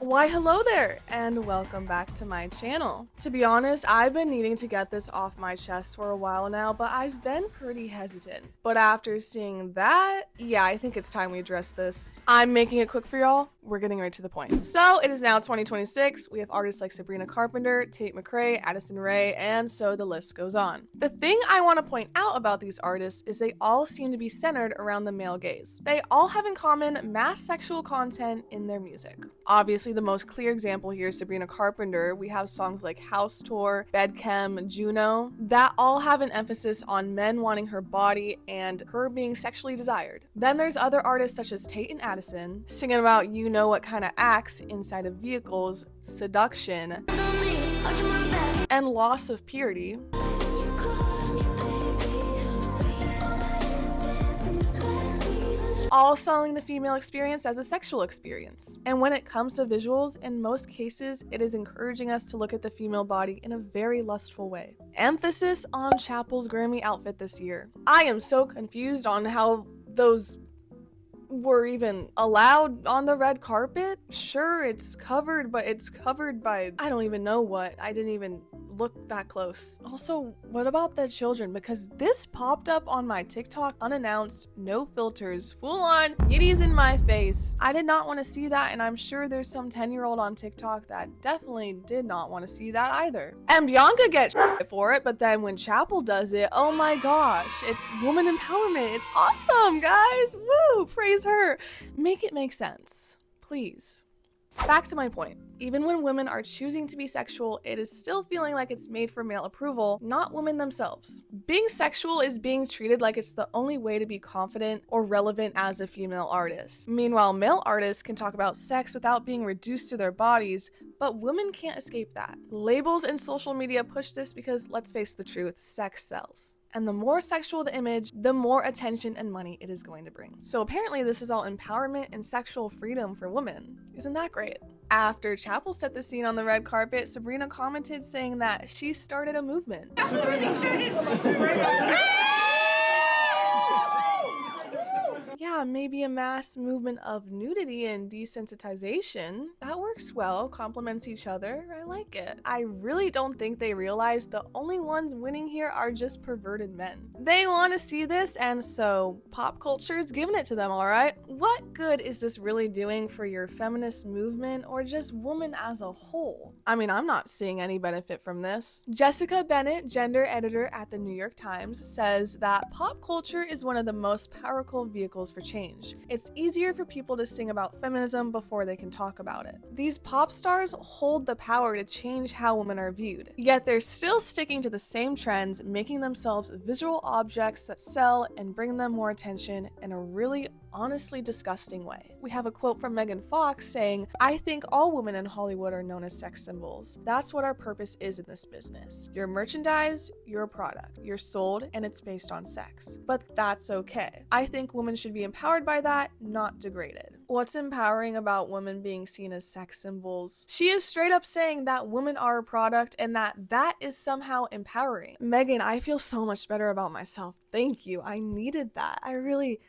Why hello there, and welcome back to my channel. To be honest, I've been needing to get this off my chest for a while now, but I've been pretty hesitant. But after seeing that, yeah, I think it's time we address this. I'm making it quick for y'all. We're getting right to the point. So it is now 2026. We have artists like Sabrina Carpenter, Tate McRae, Addison Rae, and so the list goes on. The thing I want to point out about these artists is they all seem to be centered around the male gaze. They all have in common mass sexual content in their music. Obviously, the most clear example here is Sabrina Carpenter. We have songs like House Tour, Bedchem, Juno, that all have an emphasis on men wanting her body and her being sexually desired. Then there's other artists such as Tate and Addison, singing about you know what kind of acts inside of vehicles, seduction, and loss of purity. All selling the female experience as a sexual experience. And when it comes to visuals, in most cases, it is encouraging us to look at the female body in a very lustful way. Emphasis on Chapel's Grammy outfit this year. I am so confused on how those were even allowed on the red carpet. Sure, it's covered, but it's covered by I don't even know what. I didn't even look that close. Also, what about the children? Because this popped up on my TikTok unannounced, no filters, full on yitties in my face. I did not want to see that, and I'm sure there's some 10-year-old on TikTok that definitely did not want to see that either. And Bianca gets for it, but then when Chapel does it, oh my gosh, it's woman empowerment. It's awesome, guys. Woo! Praise her. Make it make sense, please. Back to my point. Even when women are choosing to be sexual, it is still feeling like it's made for male approval, not women themselves. Being sexual is being treated like it's the only way to be confident or relevant as a female artist. Meanwhile, male artists can talk about sex without being reduced to their bodies, but women can't escape that. Labels and social media push this because, let's face the truth, sex sells. And the more sexual the image, the more attention and money it is going to bring. So apparently this is all empowerment and sexual freedom for women. Isn't that great? After Chapel set the scene on the red carpet, Sabrina commented saying that she started a movement. Yeah, maybe a mass movement of nudity and desensitization. That works well, complements each other. I like it. I really don't think they realize the only ones winning here are just perverted men. They want to see this, and so pop culture is giving it to them, alright? What good is this really doing for your feminist movement or just women as a whole? I mean, I'm not seeing any benefit from this. Jessica Bennett, gender editor at the New York Times, says that pop culture is one of the most powerful vehicles for change. It's easier for people to sing about feminism before they can talk about it. These pop stars hold the power to change how women are viewed, yet they're still sticking to the same trends, making themselves visual objects that sell and bring them more attention in a really honestly disgusting way. We have a quote from Megan Fox saying, "I think all women in Hollywood are known as sex symbols. That's what our purpose is in this business. You're merchandised, you're a product, you're sold, and it's based on sex. But that's okay. I think women should be empowered by that, not degraded." What's empowering about women being seen as sex symbols? She is straight up saying that women are a product and that is somehow empowering. Megan, I feel so much better about myself. Thank you. I needed that. I really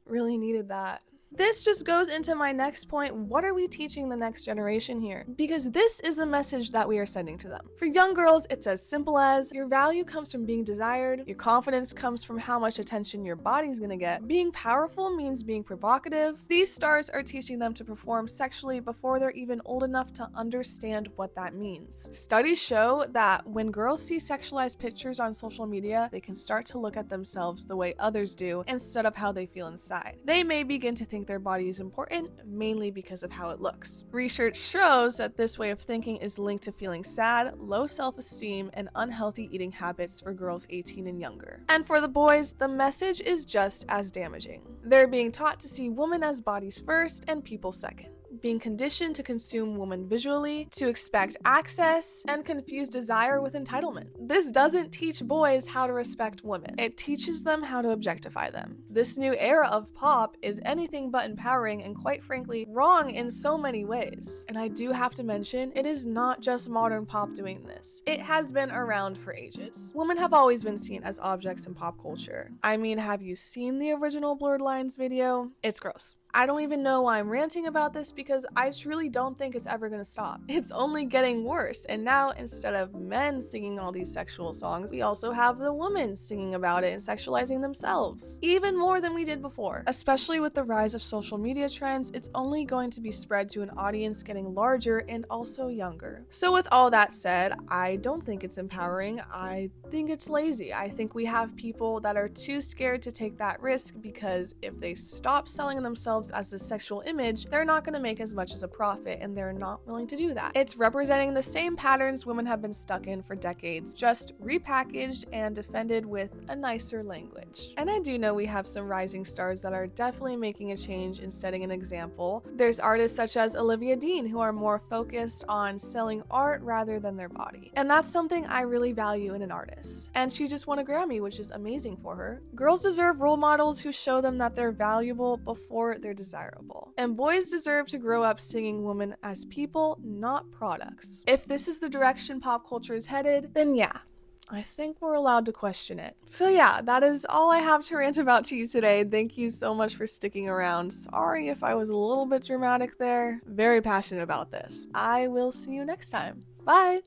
needed that. This just goes into my next point. What are we teaching the next generation here? Because this is the message that we are sending to them. For young girls, it's as simple as your value comes from being desired, your confidence comes from how much attention your body's gonna get. Being powerful means being provocative. These stars are teaching them to perform sexually before they're even old enough to understand what that means. Studies show that when girls see sexualized pictures on social media, they can start to look at themselves the way others do instead of how they feel inside. They may begin to think their body is important, mainly because of how it looks. Research shows that this way of thinking is linked to feeling sad, low self-esteem, and unhealthy eating habits for girls 18 and younger. And for the boys, the message is just as damaging. They're being taught to see women as bodies first and people second. being conditioned to consume women visually, to expect access, and confuse desire with entitlement. This doesn't teach boys how to respect women. It teaches them how to objectify them. This new era of pop is anything but empowering and, quite frankly, wrong in so many ways. And I do have to mention, it is not just modern pop doing this. It has been around for ages. Women have always been seen as objects in pop culture. I mean, have you seen the original Blurred Lines video? It's gross. I don't even know why I'm ranting about this because I truly don't think it's ever gonna stop. It's only getting worse. And now, instead of men singing all these sexual songs, we also have the women singing about it and sexualizing themselves. Even more than we did before. Especially with the rise of social media trends, it's only going to be spread to an audience getting larger and also younger. So with all that said, I don't think it's empowering. I think it's lazy. I think we have people that are too scared to take that risk because if they stop selling themselves as the sexual image, they're not going to make as much as a profit, and they're not willing to do that. It's representing the same patterns women have been stuck in for decades, just repackaged and defended with a nicer language. And I do know we have some rising stars that are definitely making a change and setting an example. There's artists such as Olivia Dean who are more focused on selling art rather than their body. And that's something I really value in an artist. And she just won a Grammy, which is amazing for her. Girls deserve role models who show them that they're valuable before they're desirable. And boys deserve to grow up seeing women as people, not products. If this is the direction pop culture is headed, then yeah, I think we're allowed to question it. So yeah, that is all I have to rant about to you today. Thank you so much for sticking around. Sorry if I was a little bit dramatic there. Very passionate about this. I will see you next time. Bye!